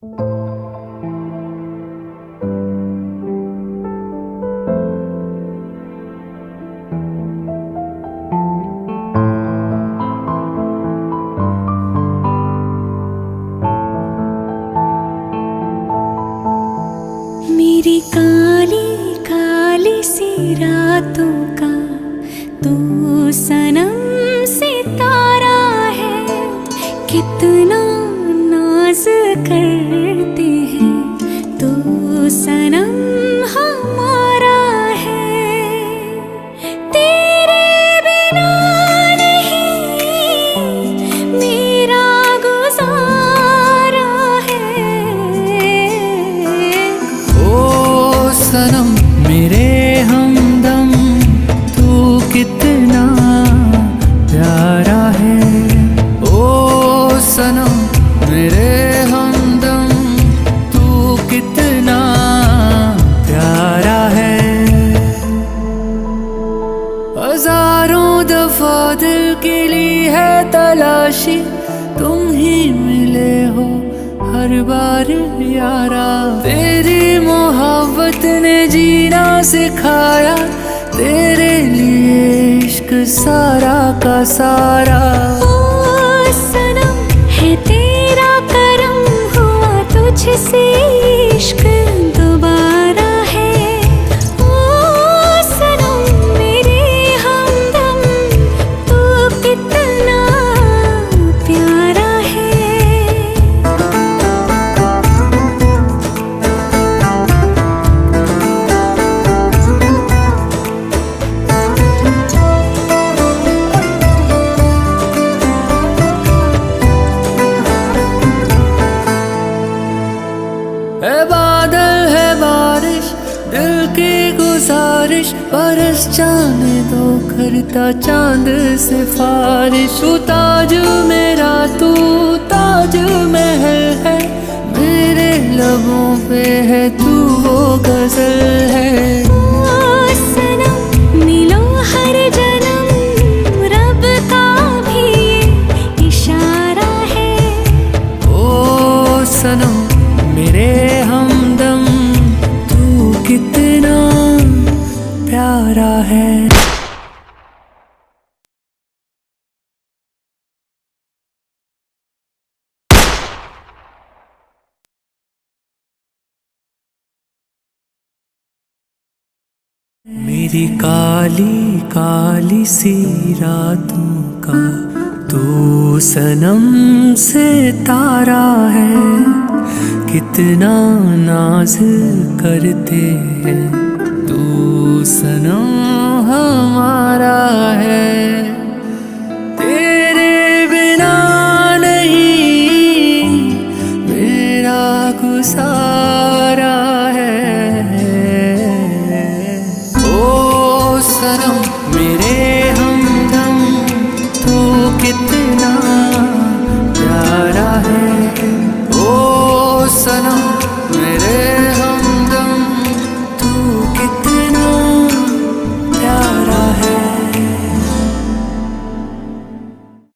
मेरी काली काली सी रातों का तू सनम सितारा है। कितना नाज करते हैं तू सनम हमारा है। तेरे बिना नहीं मेरा गुजारा है। ओ सनम मेरे हमदम तू कितना प्यारा है। ओ सनम मेरे हमदम तू कितना प्यारा है। हजारों दफा दिल के लिए है तलाशी, तुम ही मिले हो हर बार यारा। तेरी मोहब्बत ने जीना सिखाया, तेरे लिए इश्क सारा का सारा। ओ सनम है तेरा करम हुआ तुझसे इश्क दोबारा है। ओ सनम मेरे हमदम तू कितना प्यारा है। है बादल है बारिश दिल की गुजारिश, बरस जाने दो करता चांद सिफारिश। तू ताज मेरा तू ताज महल है, मेरे लबों पे है तू वो गजल है। ओ सनम मिलो हर जन्म रब का भी ये इशारा है। ओ सनम मेरे हमदम तू कितना प्यारा है। मेरी काली काली सी रातों का तू सनम सितारा है। कितना नाज करते हैं तू सनम हमारा।